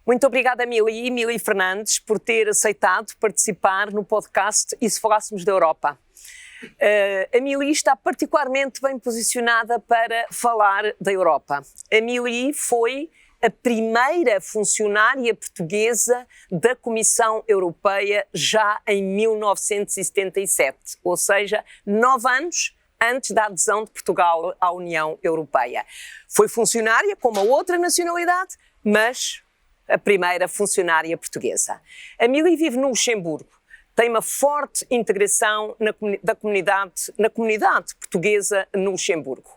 Muito obrigada, Mili Fernandes, por ter aceitado participar no podcast E se Falássemos da Europa. A Mili está particularmente bem posicionada para falar da Europa. A Mili foi a primeira funcionária portuguesa da Comissão Europeia já em 1977, ou seja, 9 anos antes da adesão de Portugal à União Europeia. Foi funcionária com uma outra nacionalidade, mas a primeira funcionária portuguesa. A Mili vive no Luxemburgo, tem uma forte integração na comunidade portuguesa no Luxemburgo.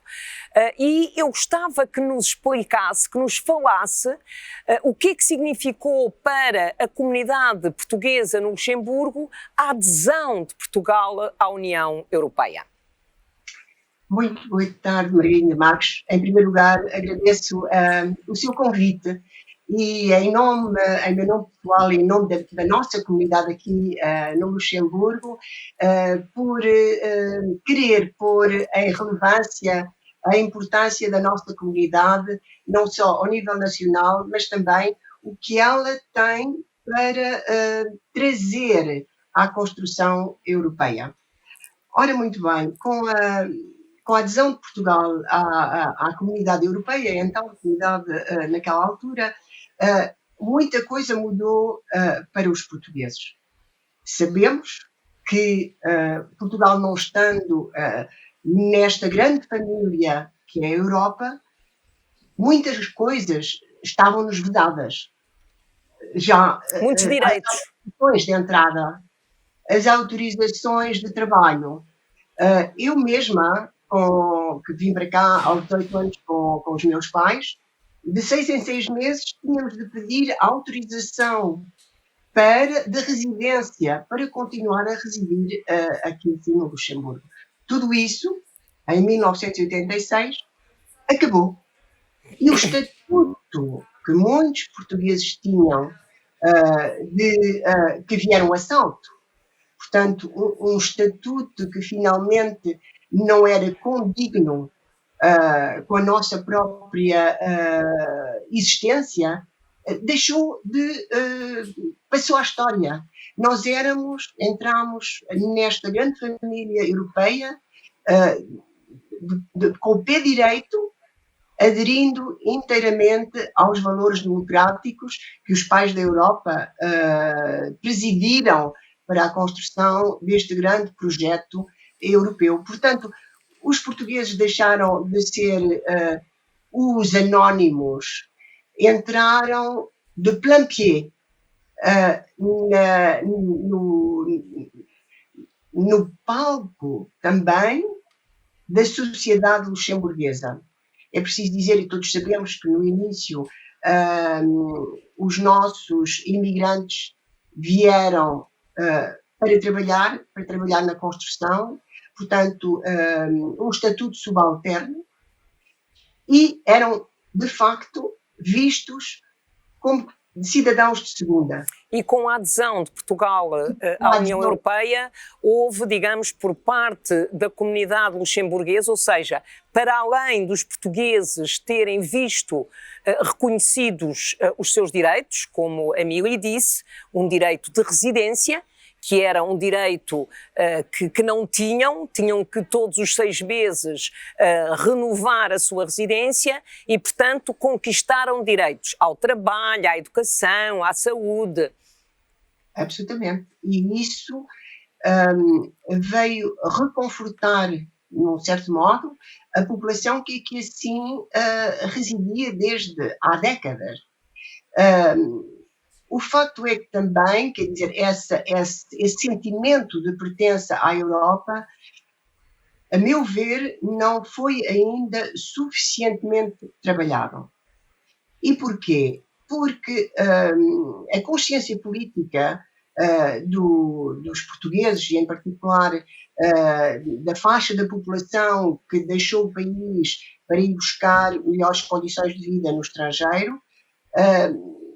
E eu gostava que nos explicasse, que nos falasse o que é que significou para a comunidade portuguesa no Luxemburgo a adesão de Portugal à União Europeia. Muito boa tarde, Margarida Marques. Em primeiro lugar, agradeço o seu convite e em meu nome pessoal, em nome da nossa comunidade aqui no Luxemburgo, por querer pôr em relevância a importância da nossa comunidade, não só ao nível nacional, mas também o que ela tem para trazer à construção europeia. Ora, muito bem, com a adesão de Portugal à comunidade europeia, então a comunidade naquela altura, muita coisa mudou para os portugueses. Sabemos que Portugal, não estando nesta grande família que é a Europa, muitas coisas estavam-nos vedadas. Já muitos direitos. As autorizações de entrada, as autorizações de trabalho. Eu mesma, que vim para cá aos 18 anos com os meus pais, de 6 em 6 meses tínhamos de pedir autorização de residência para continuar a residir aqui no Luxemburgo. Tudo isso, em 1986, acabou. E o estatuto que muitos portugueses tinham, que vieram a salto, portanto, um estatuto que finalmente não era condigno com a nossa própria existência, passou à história. Nós entramos nesta grande família europeia com o pé direito, aderindo inteiramente aos valores democráticos que os pais da Europa presidiram para a construção deste grande projeto europeu. Portanto, os portugueses deixaram de ser os anónimos, entraram de plein pied no palco também da sociedade luxemburguesa. É preciso dizer, e todos sabemos, que no início os nossos imigrantes vieram para trabalhar na construção, portanto, um estatuto subalterno, e eram, de facto, vistos como cidadãos de segunda. E com a adesão de Portugal à União Europeia, houve, digamos, por parte da comunidade luxemburguesa, ou seja, para além dos portugueses terem visto reconhecidos os seus direitos, como a Mili disse, um direito de residência, que era um direito que não tinham que todos os 6 meses renovar a sua residência e, portanto, conquistaram direitos ao trabalho, à educação, à saúde. Absolutamente. E isso veio reconfortar, num certo modo, a população que assim residia desde há décadas. O facto é que também, quer dizer, esse sentimento de pertença à Europa, a meu ver, não foi ainda suficientemente trabalhado. E porquê? Porque a consciência política dos portugueses, e em particular da faixa da população que deixou o país para ir buscar melhores condições de vida no estrangeiro,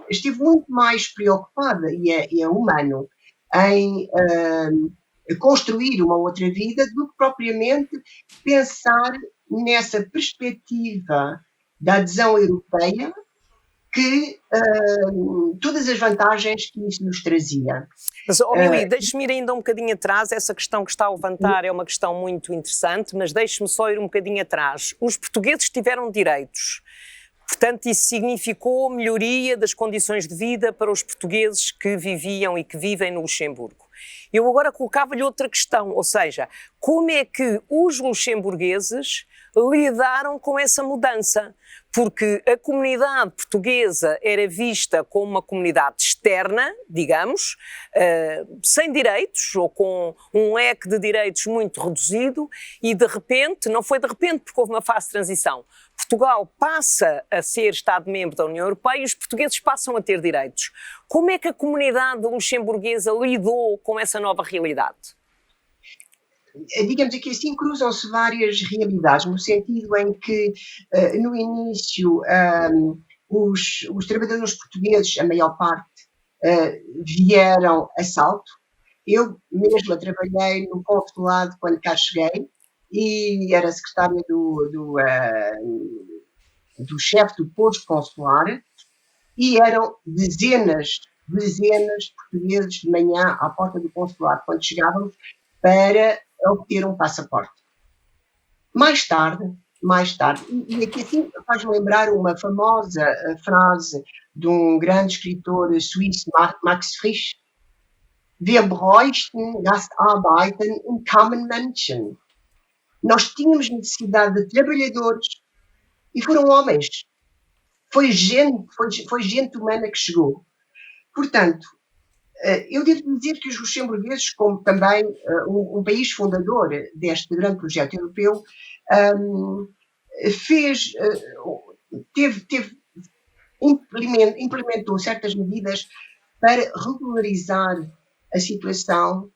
esteve muito mais preocupada, e é humano, em construir uma outra vida do que propriamente pensar nessa perspectiva da adesão europeia que todas as vantagens que isso nos trazia. Mas, Mili, deixe-me ir ainda um bocadinho atrás. Essa questão que está a levantar é uma questão muito interessante, mas deixe-me só ir um bocadinho atrás. Os portugueses tiveram direitos. Portanto, isso significou melhoria das condições de vida para os portugueses que viviam e que vivem no Luxemburgo. Eu agora colocava-lhe outra questão, ou seja, como é que os luxemburgueses lidaram com essa mudança? Porque a comunidade portuguesa era vista como uma comunidade externa, digamos, sem direitos ou com um leque de direitos muito reduzido e de repente, não foi de repente porque houve uma fase de transição, Portugal passa a ser Estado-membro da União Europeia e os portugueses passam a ter direitos. Como é que a comunidade luxemburguesa lidou com essa nova realidade? Digamos que assim cruzam-se várias realidades, no sentido em que, no início, os trabalhadores portugueses, a maior parte, vieram a salto. Eu mesma trabalhei no consulado quando cá cheguei e era secretária do chefe do posto consular e eram dezenas de portugueses de manhã à porta do consulado quando chegávamos para obter um passaporte. Mais tarde, e aqui assim faz-me lembrar uma famosa frase de um grande escritor suíço, Max Frisch: Wir bräuchten Gastarbeiten und kamen Menschen. Nós tínhamos necessidade de trabalhadores e foram homens. Foi gente humana que chegou. Portanto, eu devo dizer que os luxemburgueses, como também um país fundador deste grande projeto europeu, implementou certas medidas para regularizar a situação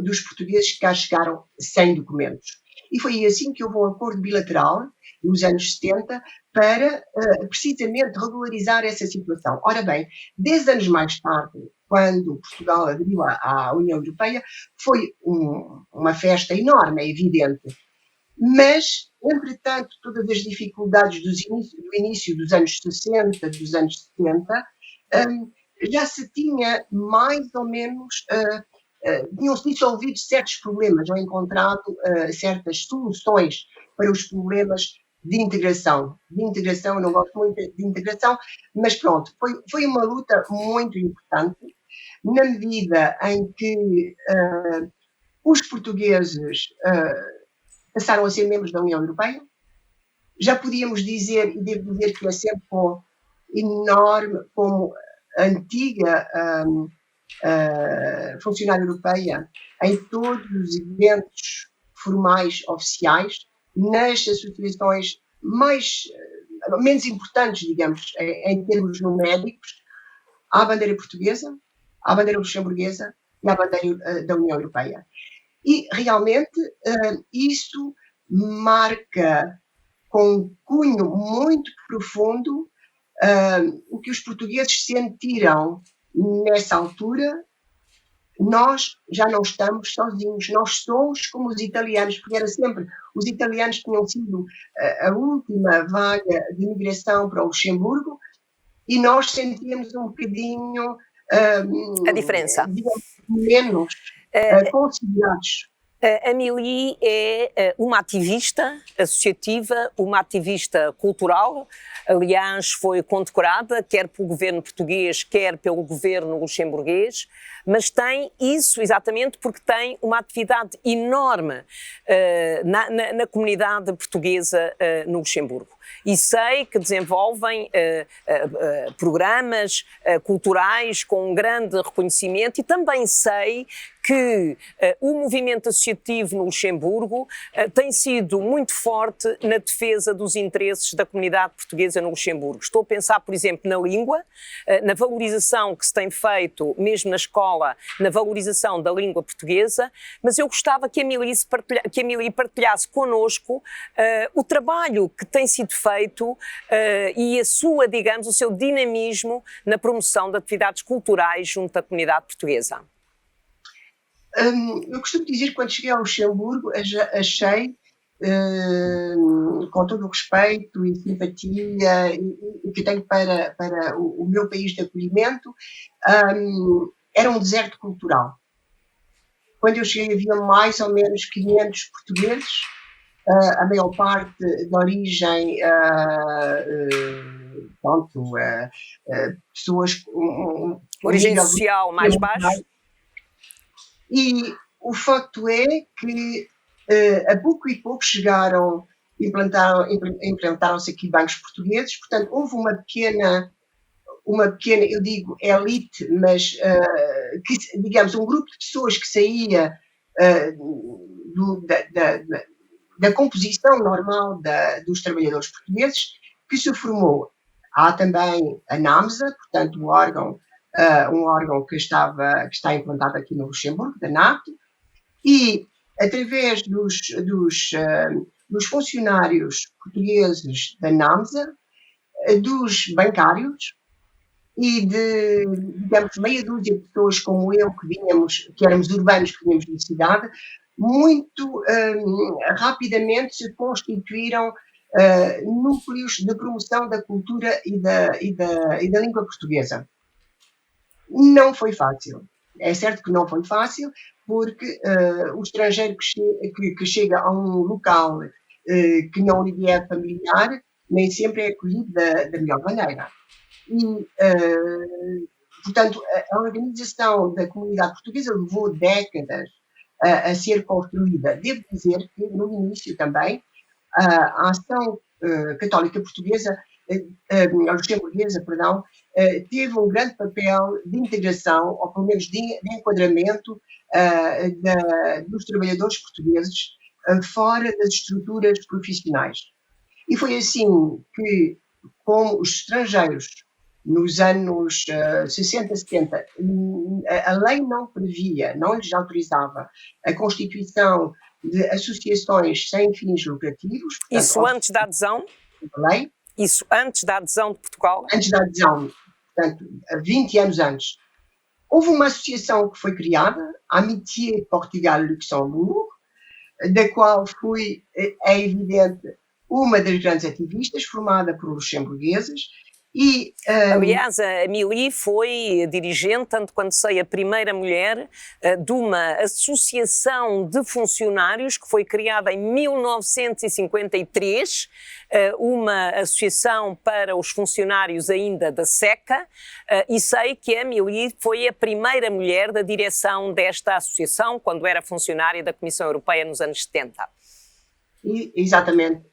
dos portugueses que cá chegaram sem documentos. E foi assim que houve um acordo bilateral, nos anos 70, para precisamente regularizar essa situação. Ora bem, 10 anos mais tarde, quando Portugal aderiu à União Europeia, foi uma festa enorme, é evidente. Mas, entretanto, todas as dificuldades do início dos anos 60, dos anos 70, já se tinha mais ou menos... tinham-se dissolvido certos problemas ou encontrado certas soluções para os problemas de integração. Eu não gosto muito de integração, mas pronto, foi uma luta muito importante, na medida em que os portugueses passaram a ser membros da União Europeia. Já podíamos dizer, e devo dizer que é sempre enorme, como antiga funcionária europeia, em todos os eventos formais oficiais, nas associações menos importantes, digamos, em termos numéricos, há a bandeira portuguesa, há a bandeira luxemburguesa e há a bandeira da União Europeia. E realmente isso marca com um cunho muito profundo o que os portugueses sentiram nessa altura. Nós já não estamos sozinhos, nós somos como os italianos, porque era sempre, os italianos tinham sido a última vaga de imigração para o Luxemburgo e nós sentíamos um bocadinho a diferença, menos considerados. A Mili é uma ativista associativa, uma ativista cultural. Aliás, foi condecorada quer pelo governo português, quer pelo governo luxemburguês, mas tem isso exatamente porque tem uma atividade enorme na comunidade portuguesa no Luxemburgo. E sei que desenvolvem programas culturais com um grande reconhecimento e também sei que o movimento associativo no Luxemburgo tem sido muito forte na defesa dos interesses da comunidade portuguesa no Luxemburgo. Estou a pensar, por exemplo, na língua, na valorização que se tem feito, mesmo na escola, na valorização da língua portuguesa, mas eu gostava que a Mili partilhasse connosco o trabalho que tem sido feito e a sua, digamos, o seu dinamismo na promoção de atividades culturais junto à comunidade portuguesa. Eu costumo dizer que quando cheguei ao Luxemburgo achei com todo o respeito e simpatia que tenho para o meu país de acolhimento, era um deserto cultural. Quando eu cheguei havia mais ou menos 500 portugueses, a maior parte de origem, pessoas com origem social mais baixa. E o facto é que a pouco e pouco chegaram, implementaram-se aqui bancos portugueses, portanto houve uma pequena, eu digo elite, mas digamos um grupo de pessoas que saía da composição normal dos trabalhadores portugueses, que se formou. Há também a NAMSA, portanto um órgão que está implantado aqui no Luxemburgo, da NATO, e através dos funcionários portugueses da NAMSA, dos bancários e de, digamos, meia dúzia de pessoas como eu, que éramos urbanos, que vínhamos de cidade, muito rapidamente se constituíram núcleos de promoção da cultura e da língua portuguesa. Não foi fácil. É certo que não foi fácil, porque o estrangeiro que chega a um local que não lhe é familiar, nem sempre é acolhido da melhor maneira. E, portanto, a organização da comunidade portuguesa levou décadas a ser construída. Devo dizer que, no início também, a ação católica portuguesa, luxemburguesa, perdão, teve um grande papel de integração, ou pelo menos de enquadramento dos trabalhadores portugueses fora das estruturas profissionais. E foi assim que, como os estrangeiros, nos anos 60, 70, a lei não previa, não lhes autorizava a constituição de associações sem fins lucrativos. Portanto, isso antes da adesão? Lei. Isso antes da adesão de Portugal? Antes da adesão, portanto, 20 anos antes. Houve uma associação que foi criada, Amitié Portugal-Luxembourg, da qual fui, é evidente, uma das grandes ativistas, formada por luxemburgueses. E, aliás, a Amélie foi dirigente, tanto quanto sei, a primeira mulher de uma associação de funcionários que foi criada em 1953, uma associação para os funcionários ainda da SECA, e sei que a Amélie foi a primeira mulher da direção desta associação, quando era funcionária da Comissão Europeia nos anos 70. Exatamente,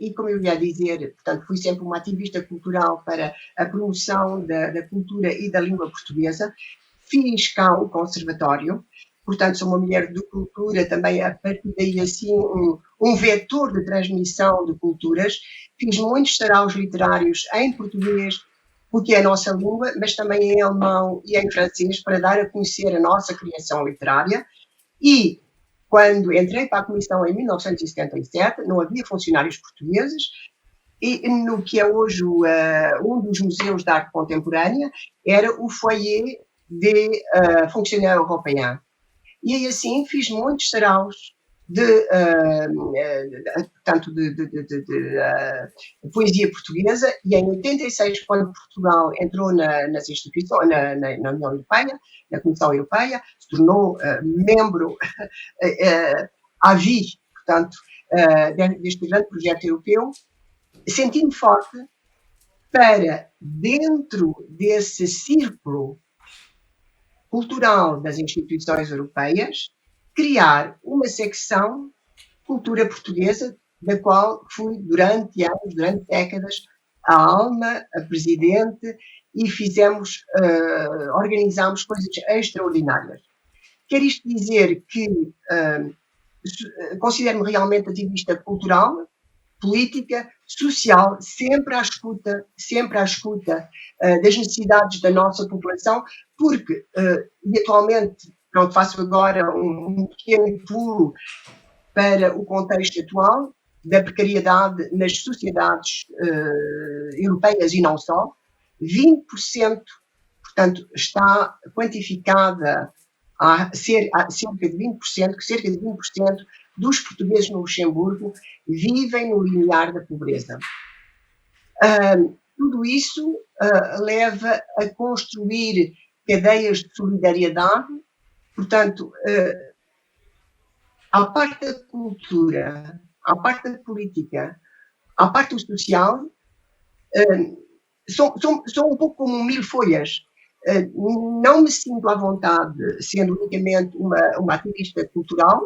e como eu ia dizer, portanto, fui sempre uma ativista cultural para a promoção da cultura e da língua portuguesa. Fiz cá o conservatório, portanto sou uma mulher de cultura, também a partir daí assim um vetor de transmissão de culturas. Fiz muitos saraus literários em português, porque é a nossa língua, mas também em alemão e em francês, para dar a conhecer a nossa criação literária. E quando entrei para a Comissão em 1977, não havia funcionários portugueses, e no que é hoje um dos museus de arte contemporânea era o foyer de fonctionnaires européens. E aí assim fiz muitos saraus portanto, de poesia portuguesa, e em 86, quando Portugal entrou nas instituições, na União Europeia, na Comissão Europeia, se tornou membro à vie, portanto, deste grande projeto europeu, senti-me forte para, dentro desse círculo cultural das instituições europeias, criar uma secção cultura portuguesa, da qual fui durante anos, durante décadas, a alma, a presidente, e organizámos coisas extraordinárias. Quer isto dizer que considero-me realmente ativista cultural, política, social, sempre à escuta das necessidades da nossa população, porque, e atualmente, pronto, faço agora um pequeno pulo para o contexto atual da precariedade nas sociedades europeias e não só. 20%, portanto, está quantificada a cerca de 20%, que cerca de 20% dos portugueses no Luxemburgo vivem no limiar da pobreza. Tudo isso leva a construir cadeias de solidariedade, portanto, à parte da cultura, à parte da política, à parte do social, são um pouco como mil folhas. Não me sinto à vontade, sendo unicamente uma ativista cultural,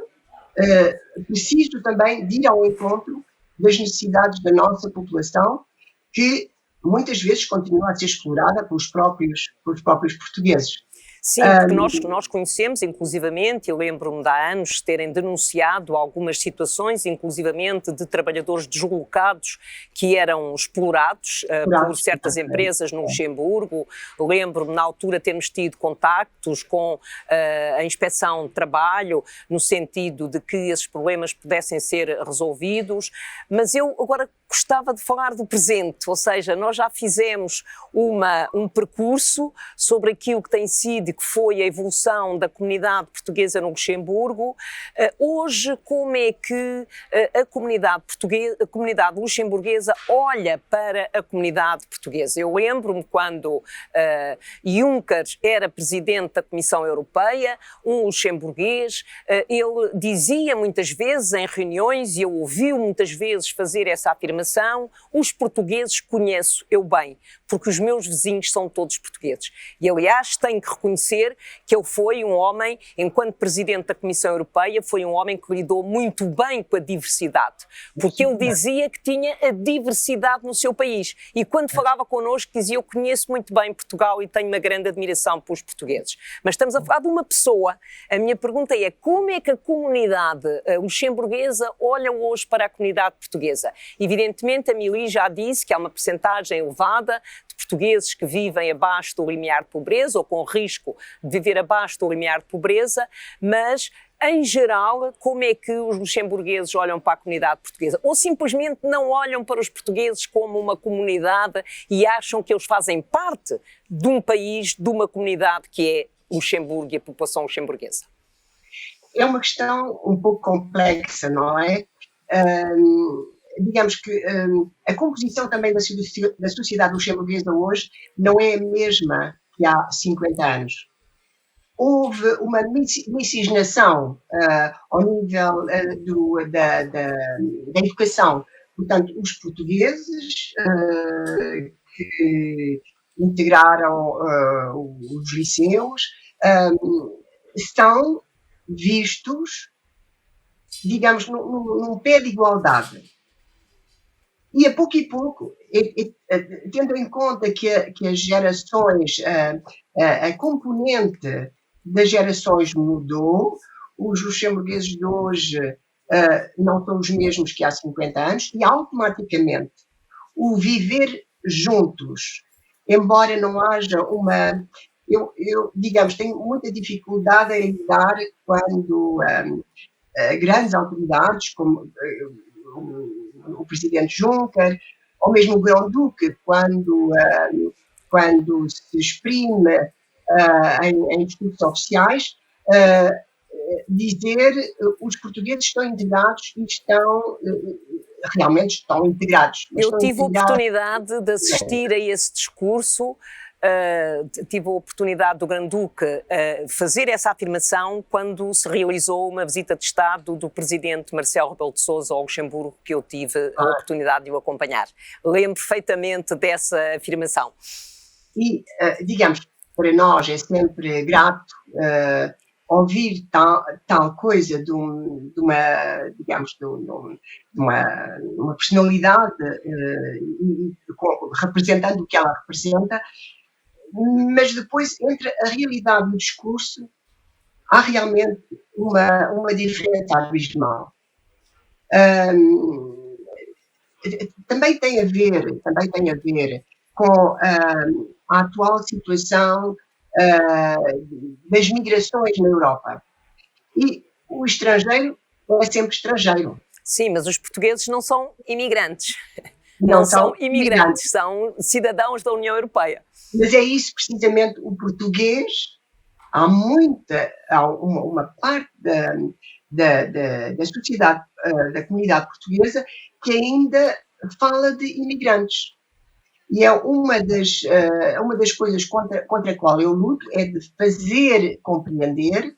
preciso também de ir ao encontro das necessidades da nossa população, que muitas vezes continua a ser explorada pelos próprios portugueses. Sim, porque nós conhecemos, inclusivamente, e lembro-me de há anos terem denunciado algumas situações, inclusivamente de trabalhadores deslocados que eram explorados por certas empresas no Luxemburgo. Lembro-me, na altura, termos tido contactos com a Inspeção de Trabalho, no sentido de que esses problemas pudessem ser resolvidos, mas eu agora gostava de falar do presente, ou seja, nós já fizemos um percurso sobre aquilo que tem sido e que foi a evolução da comunidade portuguesa no Luxemburgo. Hoje, como é que a comunidade luxemburguesa olha para a comunidade portuguesa? Eu lembro-me quando Juncker era presidente da Comissão Europeia, um luxemburguês, ele dizia muitas vezes em reuniões, e eu ouvi-o muitas vezes fazer essa afirmação: os portugueses conheço eu bem, porque os meus vizinhos são todos portugueses. E, aliás, tenho que reconhecer que ele foi um homem, enquanto Presidente da Comissão Europeia, foi um homem que lidou muito bem com a diversidade, porque ele dizia que tinha a diversidade no seu país. E quando falava connosco, dizia: eu conheço muito bem Portugal e tenho uma grande admiração pelos portugueses. Mas estamos a falar de uma pessoa. A minha pergunta é: como é que a comunidade luxemburguesa olha hoje para a comunidade portuguesa? Evidentemente, a Mili já disse que há uma percentagem elevada de portugueses que vivem abaixo do limiar de pobreza ou com risco de viver abaixo do limiar de pobreza, mas, em geral, como é que os luxemburgueses olham para a comunidade portuguesa? Ou simplesmente não olham para os portugueses como uma comunidade e acham que eles fazem parte de um país, de uma comunidade que é Luxemburgo e a população luxemburguesa? É uma questão um pouco complexa, não é? Digamos que a composição também da sociedade luxemburguesa hoje não é a mesma que há 50 anos. Houve uma miscigenação ao nível da educação. Portanto, os portugueses que integraram os liceus são vistos, digamos, num pé de igualdade. E a pouco, tendo em conta que as gerações, a componente das gerações mudou, os luxemburgueses de hoje não são os mesmos que há 50 anos, e automaticamente o viver juntos, embora não haja uma... Eu digamos, tenho muita dificuldade em lidar quando grandes autoridades, como o presidente Juncker, ou mesmo o Grão-Duque, quando se exprime em discursos oficiais, dizer os portugueses estão integrados e realmente estão integrados. Eu tive a oportunidade de assistir a esse discurso. Tive a oportunidade do Grão-Duque fazer essa afirmação quando se realizou uma visita de Estado do presidente Marcelo Rebelo de Sousa ao Luxemburgo, que eu tive a oportunidade de o acompanhar. Lembro perfeitamente dessa afirmação. E, digamos, para nós é sempre grato ouvir tal coisa de uma personalidade representando o que ela representa, mas depois, entre a realidade e o discurso, há realmente uma diferença abismal. Também tem a ver com a atual situação das migrações na Europa. E o estrangeiro é sempre estrangeiro. Sim, mas os portugueses não são imigrantes. Não são imigrantes, são cidadãos da União Europeia. Mas é isso precisamente, o português, há uma parte da sociedade, da comunidade portuguesa, que ainda fala de imigrantes. E é uma das coisas contra a qual eu luto, é de fazer compreender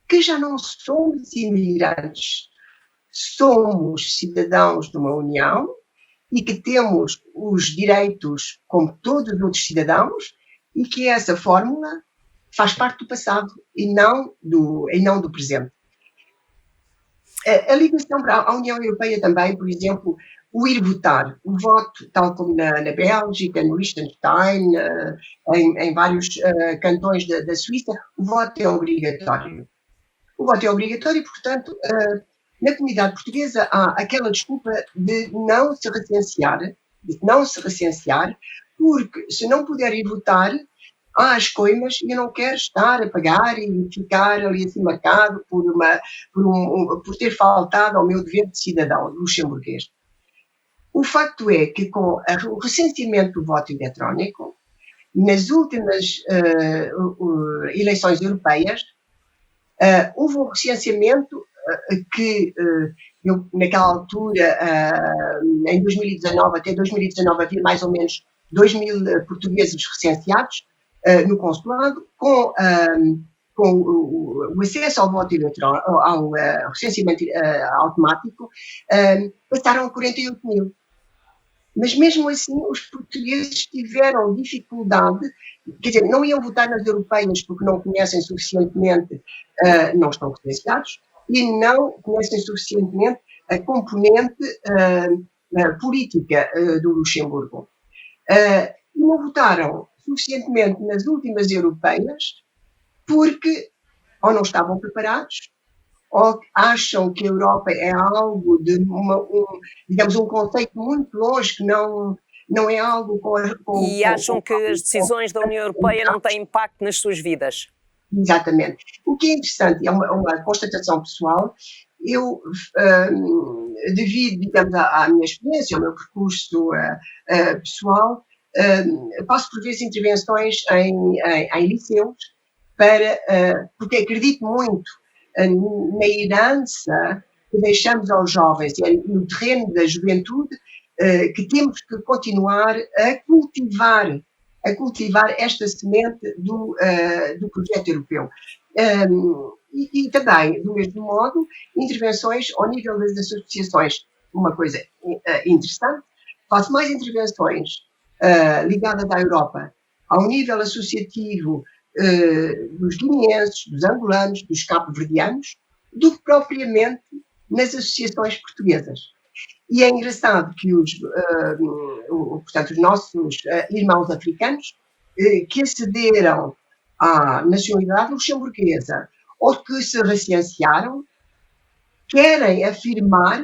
que já não somos imigrantes, somos cidadãos de uma União e que temos os direitos como todos os outros cidadãos e que essa fórmula faz parte do passado e não do presente. A ligação para a União Europeia também, por exemplo, o ir votar, o voto, tal como na Bélgica, no Liechtenstein, em vários cantões da Suíça, o voto é obrigatório. O voto é obrigatório e, portanto, na comunidade portuguesa há aquela desculpa de não se recensear, porque se não puder ir votar, há as coimas e eu não quero estar a pagar e ficar ali assim marcado por ter faltado ao meu dever de cidadão luxemburguês. O facto é que com o recenseamento do voto eletrónico, nas últimas eleições europeias, houve um recenseamento que eu, naquela altura, em 2019, até 2019 havia mais ou menos 2.000 portugueses recenseados no consulado, com o acesso ao voto eletrónico, ao recenseamento automático, passaram a 48.000. Mas mesmo assim os portugueses tiveram dificuldade, quer dizer, não iam votar nas europeias porque não conhecem suficientemente, não estão recenseados, e não conhecem suficientemente a componente política do Luxemburgo. E não votaram suficientemente nas últimas europeias porque ou não estavam preparados, ou acham que a Europa é algo de um conceito muito longe, que não é algo E acham que as decisões da União Europeia não têm impacto nas suas vidas. Exatamente. O que é interessante, é uma constatação pessoal, eu, devido, digamos, à minha experiência, ao meu percurso pessoal, passo por vezes intervenções em liceus, porque acredito muito na herança que deixamos aos jovens, no terreno da juventude, que temos que continuar a cultivar esta semente do projeto europeu. E também, do mesmo modo, intervenções ao nível das associações. Uma coisa interessante, faço mais intervenções ligadas à Europa, ao nível associativo dos guineenses, dos angolanos, dos cabo-verdianos, do que propriamente nas associações portuguesas. E é engraçado que portanto, os nossos irmãos africanos que acederam à nacionalidade luxemburguesa ou que se recensearam, querem afirmar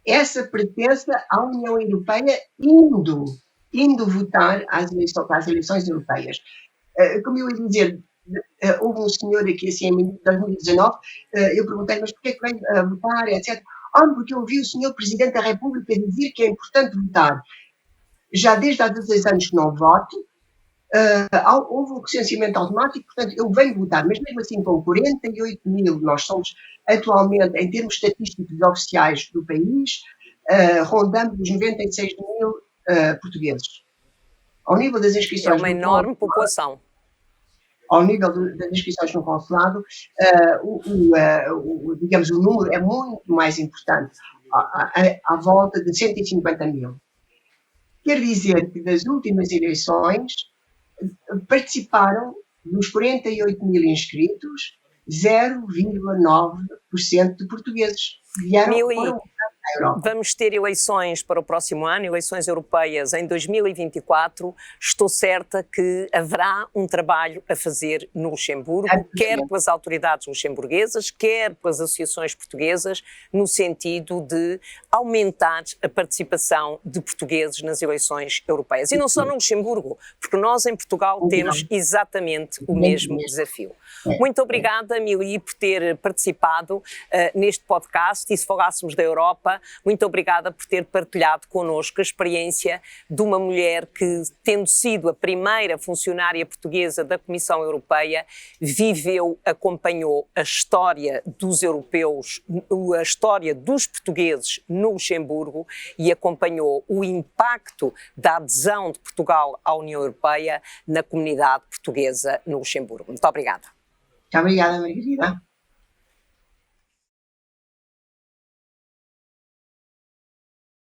essa pertença à União Europeia indo votar às eleições europeias. Como eu ia dizer, houve um senhor aqui assim em 2019, eu perguntei-lhe, mas porquê é que vem votar, etc. Porque eu ouvi o senhor Presidente da República dizer que é importante votar. Já desde há 16 anos que não voto, houve um recenseamento automático, portanto eu venho votar, mas mesmo assim com 48.000, nós somos atualmente, em termos estatísticos oficiais do país, rondamos os 96.000 portugueses. Ao nível das inscrições... É uma enorme população. Ao nível das inscrições no consulado, digamos, o número é muito mais importante, à volta de 150.000. Quer dizer que das últimas eleições participaram dos 48.000 inscritos, 0,9% de portugueses vieram para a Europa. Vamos ter eleições para o próximo ano, eleições europeias em 2024. Estou certa que haverá um trabalho a fazer no Luxemburgo, quer pelas autoridades luxemburguesas, quer pelas associações portuguesas, no sentido de aumentar a participação de portugueses nas eleições europeias. E não só no Luxemburgo, porque nós em Portugal temos exatamente o mesmo desafio. Muito obrigada, Mili, por ter participado neste podcast. E se falássemos da Europa, muito obrigada por ter partilhado connosco a experiência de uma mulher que, tendo sido a primeira funcionária portuguesa da Comissão Europeia, viveu, acompanhou a história dos europeus, a história dos portugueses no Luxemburgo e acompanhou o impacto da adesão de Portugal à União Europeia na comunidade portuguesa no Luxemburgo. Muito obrigada. Muito obrigada, Margarida.